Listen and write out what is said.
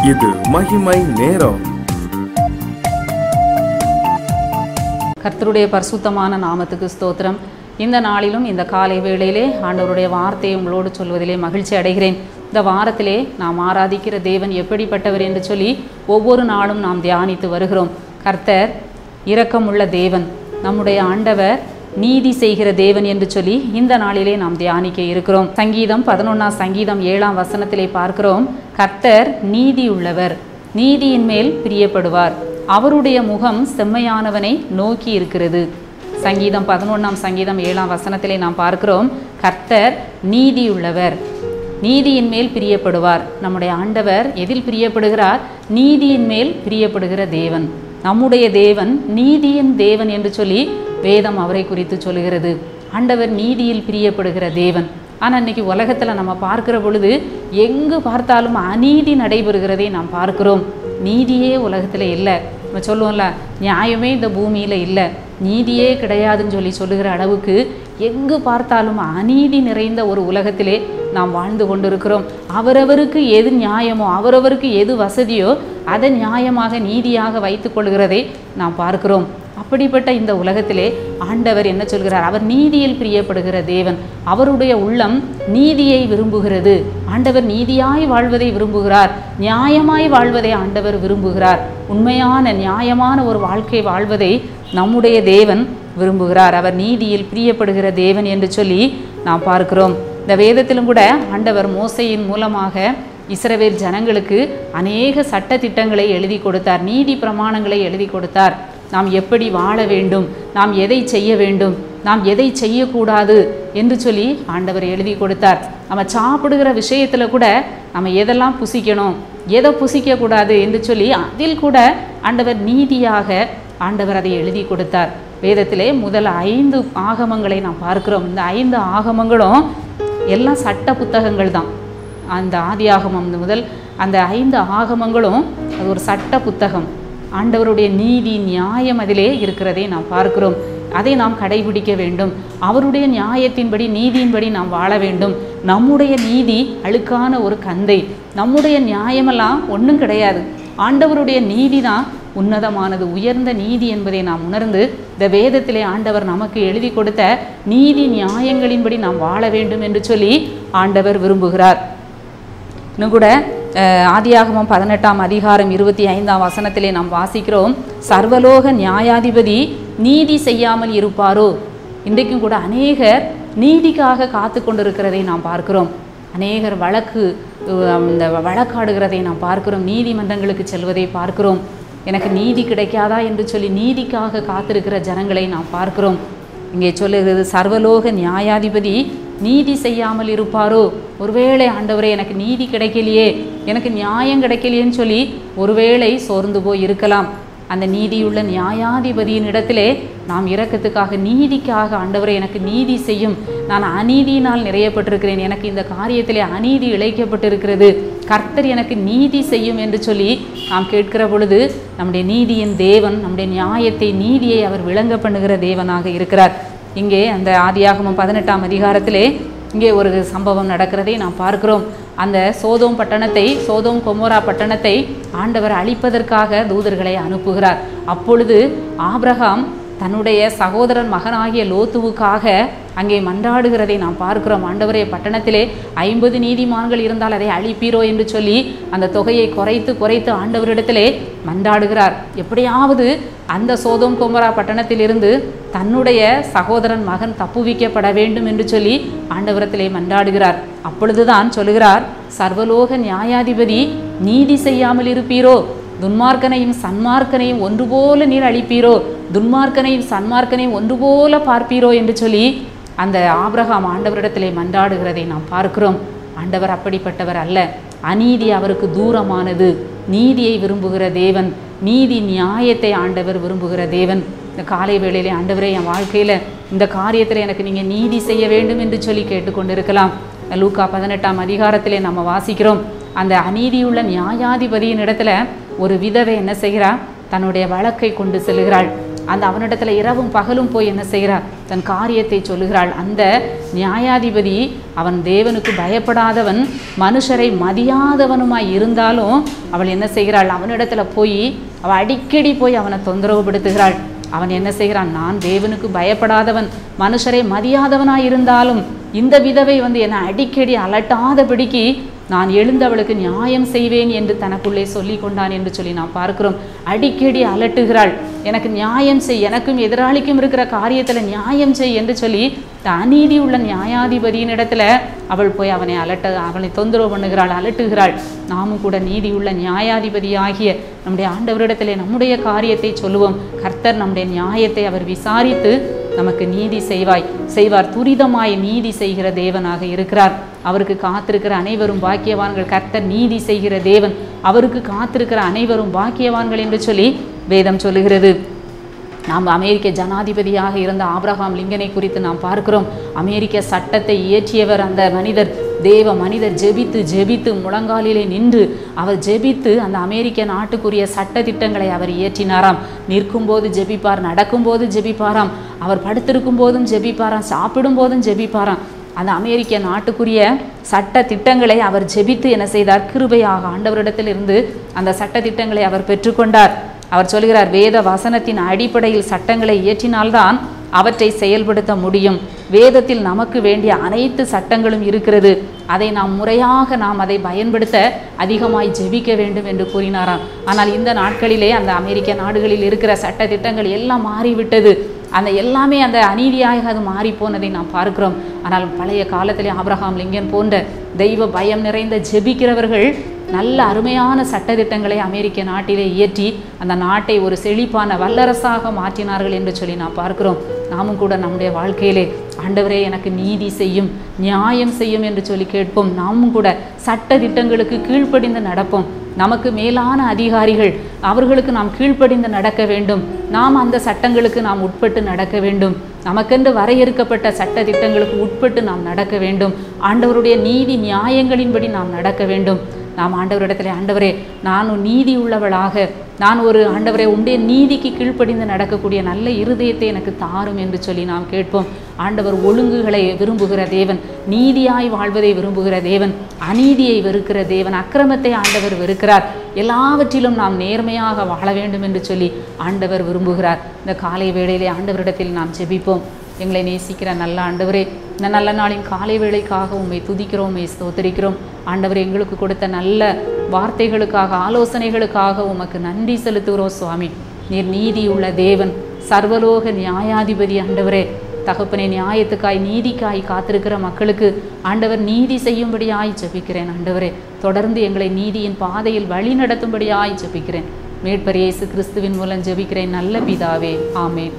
இது மகிமை நேரம். கர்த்தருடைய பரிசுத்தமான நாமத்துக்கு ஸ்தோத்திரம். இந்த நாளிலும் இந்த காலை வேளையிலே ஆண்டவருடைய வார்த்தையை உங்களோடு சொல்வதிலே மகிழ்ச்சி அடைகிறேன். இந்த வாரத்திலே நாம் ஆராதிக்கிற தேவன் எப்படிப்பட்டவர் என்று சொல்லி ஒவ்வொரு நாளும் நாம் தியானித்து வருகிறோம். கர்த்தர் இரக்கமுள்ள தேவன், நம்முடைய ஆண்டவர் நீதி செய்கிற தேவன் என்று சொல்லி இந்த நாளிலே நாம் தியானிக்க இருக்கிறோம். சங்கீதம் 11 சங்கீதம் 7 வசனத்திலே பார்க்கிறோம், கர்த்தர் நீதி உள்ளவர், நீதியின் மேல் பிரியப்படுவார், அவருடைய முகம் செம்மையானவனை நோக்கி இருக்கிறது. சங்கீதம் 11 சங்கீதம் 7 வசனத்திலே நாம் பார்க்கிறோம், கர்த்தர் நீதி உள்ளவர், நீதியின் மேல் பிரியப்படுவார். நம்முடைய ஆண்டவர் எதில் பிரியப்படுகிறார்? நீதியின் மேல் பிரியப்படுகிற தேவன். நம்முடைய தேவன் நீதியின் தேவன் என்று சொல்லி வேதம் அவரை குறித்து சொல்லுகிறது. ஆண்டவர் நீதியில் பிரியப்படுகிற தேவன். ஆனால் இன்றைக்கி உலகத்தில் நம்ம பார்க்கிற பொழுது எங்கு பார்த்தாலும் அநீதி நடைபெறுகிறதை நாம் பார்க்கிறோம். நீதியே உலகத்தில் இல்லை. நம்ம சொல்லுவோம்ல, நியாயமே இந்த பூமியில் இல்லை, நீதியே கிடையாதுன்னு சொல்லி சொல்லுகிற அளவுக்கு எங்கு பார்த்தாலும் அநீதி நிறைந்த ஒரு உலகத்திலே நாம் வாழ்ந்து கொண்டிருக்கிறோம். அவரவருக்கு எது நியாயமோ, அவரவருக்கு எது வசதியோ அதை நியாயமாக நீதியாக வைத்து கொள்கிறதை நாம் பார்க்கிறோம். அப்படிப்பட்ட இந்த உலகத்திலே ஆண்டவர் என்ன சொல்கிறார்? அவர் நீதியில் பிரியப்படுகிற தேவன். அவருடைய உள்ளம் நீதியை விரும்புகிறது. ஆண்டவர் நீதியாய் வாழ்வதை விரும்புகிறார், நியாயமாய் வாழ்வதை ஆண்டவர் விரும்புகிறார். உண்மையான நியாயமான ஒரு வாழ்க்கை வாழ்வதை நம்முடைய தேவன் விரும்புகிறார். அவர் நீதியில் பிரியப்படுகிற தேவன் என்று சொல்லி நாம் பார்க்கிறோம். இந்த வேதத்திலும் கூட ஆண்டவர் மோசையின் மூலமாக இஸ்ரவேல் ஜனங்களுக்கு அநேக சட்ட திட்டங்களை எழுதி கொடுத்தார், நீதி பிரமாணங்களை எழுதி கொடுத்தார். நாம் எப்படி வாழ வேண்டும், நாம் எதை செய்ய வேண்டும், நாம் எதை செய்யக்கூடாது என்று சொல்லி ஆண்டவர் எழுதி கொடுத்தார். நம்ம சாப்பிடுகிற விஷயத்தில் கூட நம்ம எதெல்லாம் புசிக்கணும், எதை புசிக்கக்கூடாது என்று சொல்லி அதில் கூட ஆண்டவர் நீதியாக ஆண்டவர் அதை எழுதி கொடுத்தார். வேதத்திலே முதல் 5 ஆகமங்களை நாம் பார்க்கிறோம். இந்த 5 ஆகமங்களும் எல்லாம் சட்ட புத்தகங்கள் தான். அந்த ஆதி ஆகமம் முதல் அந்த 5 ஆகமங்களும் அது ஒரு சட்ட புத்தகம். ஆண்டவருடைய நீதி நியாயம் அதிலே இருக்கிறதை நாம் பார்க்கிறோம். அதை நாம் கடைபிடிக்க வேண்டும். அவருடைய நியாயத்தின்படி நீதியின்படி நாம் வாழ வேண்டும். நம்முடைய நீதி அழுக்கான ஒரு கந்தை, நம்முடைய நியாயமெல்லாம் ஒன்றும் கிடையாது. ஆண்டவருடைய நீதி தான் உன்னதமானது, உயர்ந்த நீதி என்பதை நாம் உணர்ந்து இந்த வேதத்திலே ஆண்டவர் நமக்கு எழுதி கொடுத்த நீதி நியாயங்களின்படி நாம் வாழ வேண்டும் என்று சொல்லி ஆண்டவர் விரும்புகிறார். இன்னும் கூட ஆதியாகமம் 18 அதிகாரம் 25 வசனத்திலே நாம் வாசிக்கிறோம், சர்வலோக நியாயாதிபதி நீதி செய்யாமல் இருப்பாரோ? இன்றைக்கும் கூட அநேகர் நீதிக்காக காத்து கொண்டிருக்கிறதை நாம் பார்க்கிறோம். அநேகர் வழக்காடுகிறதை நாம் பார்க்கிறோம், நீதிமன்றங்களுக்கு செல்வதை பார்க்கிறோம். எனக்கு நீதி கிடைக்காதா என்று சொல்லி நீதிக்காக காத்திருக்கிற ஜனங்களை நாம் பார்க்கிறோம். இங்கே சொல்லுகிறது, சர்வலோக நியாயாதிபதி நீதி செய்யாமல் இருப்பாரோ? ஒருவேளை ஆண்டவரே எனக்கு நீதி கிடைக்கலையே, எனக்கு நியாயம் கிடைக்கலையேன்னு சொல்லி ஒருவேளை சோர்ந்து போய் இருக்கலாம். அந்த நீதியுள்ள நியாயாதிபதியின் இடத்திலே நாம் இரக்கத்துக்காக, நீதிக்காக, ஆண்டவரே எனக்கு நீதி செய்யும், நான் அநீதியினால் நிறையப்பட்டிருக்கிறேன், எனக்கு இந்த காரியத்திலே அநீதி இழைக்கப்பட்டிருக்கிறது, கர்த்தர் எனக்கு நீதி செய்யும் என்று சொல்லி நாம் கேட்கிற பொழுது நம்முடைய நீதியின் தேவன், நம்முடைய நியாயத்தை, நீதியை அவர் விளங்க பண்ணுகிற தேவனாக இருக்கிறார். இங்கே அந்த ஆதியாகமம் 18 அதிகாரத்திலே இங்கே ஒரு சம்பவம் நடக்கிறதை நாம் பார்க்கிறோம். அந்த சோதோம் கொமோரா பட்டணத்தை ஆண்டவர் அழிப்பதற்காக தூதர்களை அனுப்புகிறார். அப்பொழுது ஆபிரகாம் தன்னுடைய சகோதரன் மகனாகிய லோத்துவுக்காக அங்கே மன்றாடுகிறதை நாம் பார்க்கிறோம். ஆண்டவரே, பட்டணத்திலே 50 நீதிமான்கள் இருந்தால் அதை அழிப்பீரோ என்று சொல்லி அந்த தொகையை குறைத்து ஆண்டவரிடத்திலே மன்றாடுகிறார். எப்படியாவது அந்த சோதோம் கொமோரா பட்டணத்திலிருந்து தன்னுடைய சகோதரன் மகன் தப்புவிக்கப்பட வேண்டும் என்று சொல்லி ஆண்டவரத்திலே மன்றாடுகிறார். அப்பொழுதுதான் சொல்லுகிறார், சர்வலோக நியாயாதிபதி நீதி செய்யாமல் இருப்பீரோ? துன்மார்க்கனையும் சன்மார்க்கனையும் ஒன்று போல நீர் அழிப்பீரோ? துன்மார்க்கனையும் சன்மார்க்கனையும் ஒன்று போல பார்ப்பீரோ என்று சொல்லி அந்த ஆபிரகாம் ஆண்டவரிடத்திலே மன்றாடுகிறதை நாம் பார்க்கிறோம். ஆண்டவர் அப்படிப்பட்டவர் அல்ல. அநீதி அவருக்கு தூரமானது. நீதியை விரும்புகிற தேவன், நீதி நியாயத்தை ஆண்டவர் விரும்புகிற தேவன். இந்த காலை வேளையிலே ஆண்டவரே, என் வாழ்க்கையில் இந்த காரியத்தில் எனக்கு நீங்கள் நீதி செய்ய வேண்டும் என்று சொல்லி கேட்டுக்கொண்டிருக்கலாம். லூக்கா 18 அதிகாரத்திலே நம்ம வாசிக்கிறோம், அந்த அநீதியுள்ள நியாயாதிபதியின் இடத்துல ஒரு விதவை என்ன செய்கிறாள்? தன்னுடைய வழக்கை கொண்டு செல்கிறாள். அந்த அவனிடத்துல இரவும் பகலும் போய் என்ன செய்கிறார்? தன் காரியத்தை சொல்லுகிறாள். அந்த நியாயாதிபதி அவன் தேவனுக்கு பயப்படாதவன், மனுஷரை மதியாதவனுமாய் இருந்தாலும் அவள் என்ன செய்கிறாள்? அவனிடத்துல போய் அவள் அடிக்கடி போய் அவனை தொந்தரவுபடுத்துகிறாள். அவன் என்ன செய்கிறான்? நான் தேவனுக்கு பயப்படாதவன், மனுஷரை மதியாதவனாய் இருந்தாலும் இந்த விதவை என்னை அடிக்கடி அலட்டாதபடிக்கு நான் எழுந்து அவளுக்கு நியாயம் செய்வேன் என்று தனக்குள்ளே சொல்லி கொண்டான் என்று சொல்லி நாம் பார்க்கிறோம். அடிக்கடி அலட்டுகிறாள், எனக்கு நியாயம் செய், எனக்கும் எதிராளிக்கும் இருக்கிற காரியத்தில் நியாயம் செய் என்று சொல்லி அநீதி உள்ள நியாயாதிபதியின் இடத்துல அவள் போய் அவனை தொந்தரவு பண்ணுகிறாள், அலட்டுகிறாள். நாமும் கூட நீதி உள்ள நியாயாதிபதி ஆகிய நம்முடைய ஆண்டவரிடத்திலே நம்முடைய காரியத்தை சொல்லுவோம். கர்த்தர் நம்முடைய நியாயத்தை அவர் விசாரித்து நமக்கு நீதி செய்வார். துரிதமாய் நீதி செய்கிற தேவனாக இருக்கிறார். அவருக்கு காத்திருக்கிற அனைவரும் பாக்கியவான்கள். கர்த்தர் நீதி செய்கிற தேவன், அவருக்கு காத்திருக்கிற அனைவரும் பாக்கியவான்கள் என்று சொல்லி வேதம் சொல்லுகிறது. நாம் அமெரிக்க ஜனாதிபதியாக இருந்த ஆபிரகாம் லிங்கனை குறித்து நாம் பார்க்கிறோம். அமெரிக்க சட்டத்தை இயற்றியவர் அந்த மனிதர், தேவ மனிதர். ஜெபித்து முழங்காலிலே நின்று அவர் ஜெபித்து அந்த அமெரிக்க நாட்டுக்குரிய சட்ட திட்டங்களை அவர் இயற்றினாராம். நிற்கும்போது ஜெபிப்பார், நடக்கும்போது ஜெபிப்பாராம், அவர் படுத்திருக்கும் போதும் ஜெபிப்பாராம், சாப்பிடும் போதும் ஜெபிப்பாராம். அந்த அமெரிக்க நாட்டுக்குரிய சட்ட திட்டங்களை அவர் ஜெபித்து என்ன செய்தார்? கிருபையாக ஆண்டவரிடத்திலிருந்து அந்த சட்ட திட்டங்களை அவர் பெற்றுக்கொண்டார். அவர் சொல்கிறார், வேத வசனத்தின் அடிப்படையில் சட்டங்களை இயற்றினால்தான் அவற்றை செயல்படுத்த முடியும். வேதத்தில் நமக்கு வேண்டிய அனைத்து சட்டங்களும் இருக்கிறது. அதை நாம் முறையாக அதை பயன்படுத்த அதிகமாய் ஜெபிக்க வேண்டும் என்று கூறினாராம். ஆனால் இந்த நாட்களிலே அந்த அமெரிக்க நாடுகளில் இருக்கிற சட்ட திட்டங்கள் எல்லாம் மாறிவிட்டது. எல்லாமே அந்த அநீதியாக அது மாறி போனதை நாம் பார்க்கிறோம். ஆனால் பழைய காலத்திலே ஆபிரகாம் லிங்கன் போன்ற தெய்வ பயம் நிறைந்த ஜெபிக்கிறவர்கள் நல்ல அருமையான சட்டத்திட்டங்களை அமெரிக்க நாட்டிலே இயற்றி அந்த நாட்டை ஒரு செழிப்பான வல்லரசாக மாற்றினார்கள் என்று சொல்லி நாம் பார்க்கிறோம். நாமும் கூட நம்முடைய வாழ்க்கையிலே ஆண்டவரே எனக்கு நீதி செய்யும், நியாயம் செய்யும் என்று சொல்லி கேட்போம். நாமும் கூட சட்ட திட்டங்களுக்கு கீழ்ப்படிந்து நடப்போம். நமக்கு மேலான அதிகாரிகள், அவர்களுக்கு நாம் கீழ்ப்படிந்து நடக்க வேண்டும். நாம் அந்த சட்டங்களுக்கு நாம் உட்பட்டு நடக்க வேண்டும். நமக்கென்று வரையறுக்கப்பட்ட சட்ட திட்டங்களுக்கு உட்பட்டு நாம் நடக்க வேண்டும். ஆண்டவருடைய நீதி நியாயங்களின்படி நாம் நடக்க வேண்டும். நாம் ஆண்டவரிடத்திலே, ஆண்டவரே நான் நீதி உள்ளவளாக, நான் ஒரு ஆண்டவரே உடைய நீதிக்கு கீழ்ப்படிந்து நடக்கக்கூடிய நல்ல இருதயத்தை எனக்கு தாரும் என்று சொல்லி நாம் கேட்போம். ஆண்டவர் ஒழுங்குகளை விரும்புகிற தேவன், நீதியாய் வாழ்வதை விரும்புகிற தேவன், அநீதியை வெறுக்கிற தேவன், அக்கிரமத்தை ஆண்டவர் வெறுக்கிறார். எல்லாவற்றிலும் நாம் நேர்மையாக வாழ வேண்டும் என்று சொல்லி ஆண்டவர் விரும்புகிறார். இந்த காலை வேளையிலே ஆண்டவரிடத்தில் நாம் ஜெபிப்போம். எங்களை நேசிக்கிற நல்ல ஆண்டவரே, இந்த நல்ல நாளின் காலை வேளைக்காக உம்மை துதிக்கிறோம், உம்மை ஸ்தோத்திரிக்கிறோம். ஆண்டவரே, எங்களுக்கு கொடுத்த நல்ல வார்த்தைகளுக்காக, ஆலோசனைகளுக்காக உமக்கு நன்றி செலுத்துகிறோம் சுவாமி. நீர் நீதி உள்ள தேவன், சர்வலோக நியாயாதிபதி. ஆண்டவரே தகப்பனே, நியாயத்துக்காய் நீதிக்காய் காத்திருக்கிற மக்களுக்கு ஆண்டவர் நீதி செய்யும்படியாய் ஜெபிக்கிறேன். ஆண்டவரே தொடர்ந்து எங்களை நீதியின் பாதையில் வழி நடத்தும்படியாய் ஜெபிக்கிறேன். மீட்பர் இயேசு கிறிஸ்துவின் மூலம் ஜெபிக்கிறேன் நல்ல பிதாவே, ஆமேன்.